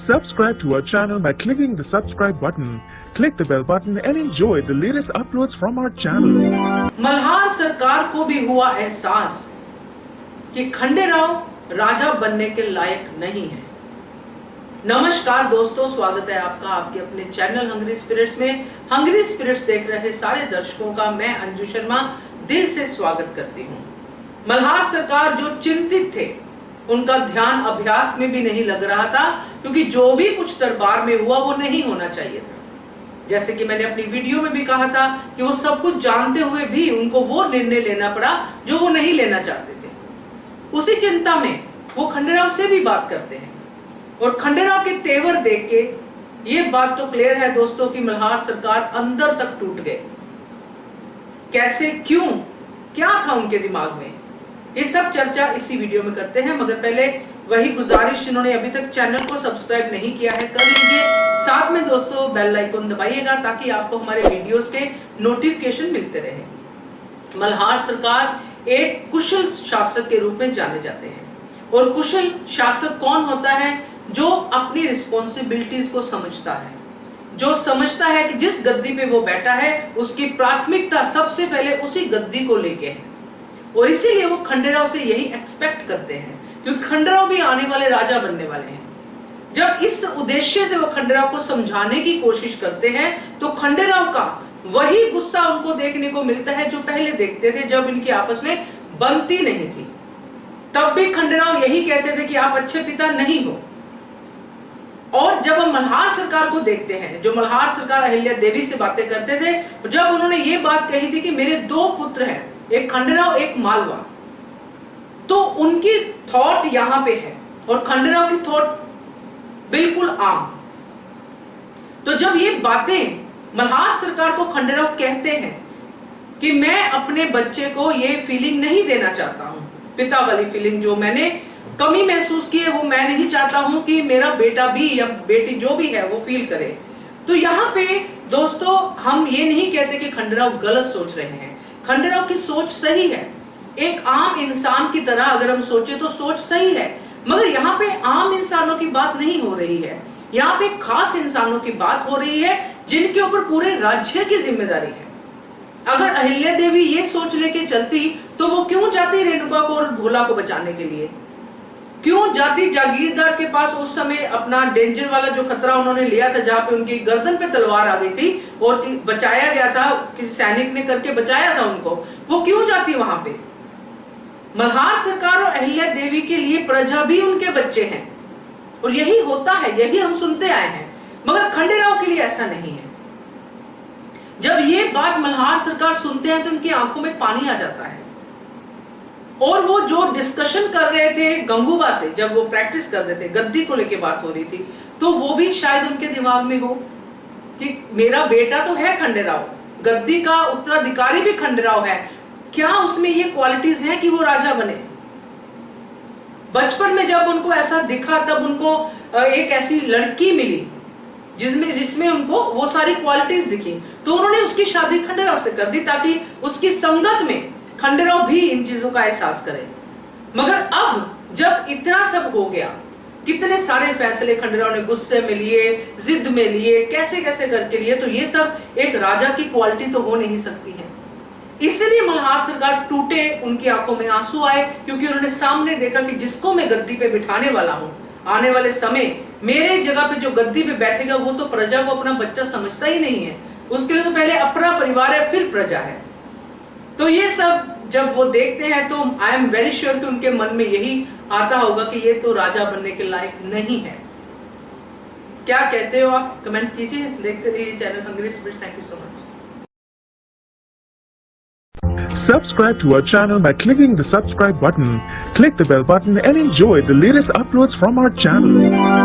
Subscribe to our channel by clicking the subscribe button. Click the bell button and enjoy the latest uploads from our channel. Malhar सरकार को भी हुआ एहसास कि खंडेराव राजा बनने के लायक नहीं है। नमस्कार दोस्तों, स्वागत है आपका आपके अपने चैनल हंग्री स्पिरिट्स में। हंग्री स्पिरिट्स देख रहे सारे दर्शकों का मैं अंजू शर्मा दिल से स्वागत करती हूँ। मल्हार सरकार जो चिंतित थे, उनका ध्यान अभ्यास में भी नहीं लग रहा था, क्योंकि जो भी कुछ दरबार में हुआ वो नहीं होना चाहिए था। जैसे कि मैंने अपनी वीडियो में भी कहा था कि वो सब कुछ जानते हुए भी उनको वो निर्णय लेना पड़ा जो वो नहीं लेना चाहते थे। उसी चिंता में वो खंडेराव से भी बात करते हैं और खंडेराव के तेवर देख के ये बात तो क्लियर है दोस्तों कि मल्हार सरकार अंदर तक टूट गए। कैसे, क्यों, क्या था उनके दिमाग में, ये सब चर्चा इसी वीडियो में करते हैं। मगर पहले वही गुजारिश, जिन्होंने अभी तक चैनल को सब्सक्राइब नहीं किया है कर लीजिए। साथ में दोस्तों बेल आइकन दबाइएगा ताकि आपको हमारे वीडियोस के नोटिफिकेशन मिलते रहे। मल्हार सरकार एक कुशल शासक के रूप में जाने जाते हैं। और कुशल शासक कौन होता है? जो अपनी रिस्पॉन्सिबिलिटीज को समझता है, जो समझता है कि जिस गद्दी पे वो बैठा है उसकी प्राथमिकता सबसे पहले उसी गद्दी को लेके है। और इसीलिए वो खंडेराव से यही एक्सपेक्ट करते हैं, क्योंकि खंडेराव भी आने वाले राजा बनने वाले हैं। जब इस उद्देश्य से वो खंडेराव को समझाने की कोशिश करते हैं तो खंडेराव का वही गुस्सा उनको देखने को मिलता है जो पहले देखते थे जब इनकी आपस में बनती नहीं थी। तब भी खंडेराव यही कहते थे कि आप अच्छे पिता नहीं हो। और जब हम मल्हार सरकार को देखते हैं, जो मल्हार सरकार अहिल्या देवी से बातें करते थे, जब उन्होंने ये बात कही थी कि मेरे दो पुत्र हैं, एक खंडेराव एक मालवा, तो उनकी थॉट यहां पे है और खंडेराव की थॉट बिल्कुल आम। तो जब ये बातें मल्हार सरकार को खंडेराव कहते हैं कि मैं अपने बच्चे को ये फीलिंग नहीं देना चाहता हूं, पिता वाली फीलिंग जो मैंने कमी महसूस की है वो मैं नहीं चाहता हूं कि मेरा बेटा भी या बेटी जो भी है वो फील करे। तो यहां पे दोस्तों हम ये नहीं कहते कि खंडेराव गलत सोच रहे हैं। खंडेराव की सोच सही है, एक आम इंसान की तरह अगर हम सोचे तो सोच सही है। मगर यहाँ पे आम इंसानों की बात नहीं हो रही है, यहाँ पे खास इंसानों की बात हो रही है जिनके ऊपर पूरे राज्य की जिम्मेदारी है। अगर अहिल्या देवी ये सोच लेके चलती तो वो क्यों जाती रेणुका को और भोला को बचाने के लिए? क्यों जाती जागीरदार के पास? उस समय अपना डेंजर वाला जो खतरा उन्होंने लिया था, जहां पे उनकी गर्दन पे तलवार आ गई थी और बचाया गया था, किसी सैनिक ने करके बचाया था उनको, वो क्यों जाती वहां पे? मल्हार सरकार और अहिल्या देवी के लिए प्रजा भी उनके बच्चे हैं और यही होता है, यही हम सुनते आए हैं। मगर खंडेराव के लिए ऐसा नहीं है। जब ये बात मल्हार सरकार सुनते हैं तो उनकी आंखों में पानी आ जाता है। और वो जो डिस्कशन कर रहे थे गंगूबा से, जब वो प्रैक्टिस कर रहे थे, गद्दी को लेके बात हो रही थी, तो वो भी शायद उनके दिमाग में हो कि मेरा बेटा तो है खंडेराव, गद्दी का उत्तराधिकारी भी खंडेराव है, क्या उसमें ये क्वालिटीज हैं कि वो राजा बने? बचपन में जब उनको ऐसा दिखा तब उनको एक ऐसी लड़की मिली जिसमें उनको वो सारी क्वालिटीज दिखी, तो उन्होंने उसकी शादी खंडेराव से कर दी ताकि उसकी संगत में खंडेराव भी इन चीजों का एहसास करे। मगर अब जब इतना सब हो गया, कितने सारे फैसले खंडेराव ने गुस्से में लिए, जिद में लिए, कैसे कैसे करके लिए, तो ये सब एक राजा की क्वालिटी तो हो नहीं सकती है। इसलिए मल्हार सरकार टूटे, उनकी आंखों में आंसू आए, क्योंकि उन्होंने सामने देखा कि जिसको मैं गद्दी पे बिठाने वाला हूं, आने वाले समय मेरे जगह पे जो गद्दी पे बैठेगा वो तो प्रजा को अपना बच्चा समझता ही नहीं है। उसके लिए तो पहले अपना परिवार है, फिर प्रजा है। तो ये सब जब वो देखते हैं तो आई एम वेरी श्योर कि उनके मन में यही आता होगा कि ये तो राजा बनने के लायक नहीं है। क्या कहते हो आप? कमेंट कीजिए। देखते रहिए channel Hungry Spirits. Thank you so much. Subscribe to our channel by clicking the subscribe button. Click the bell button and enjoy the latest uploads from our channel.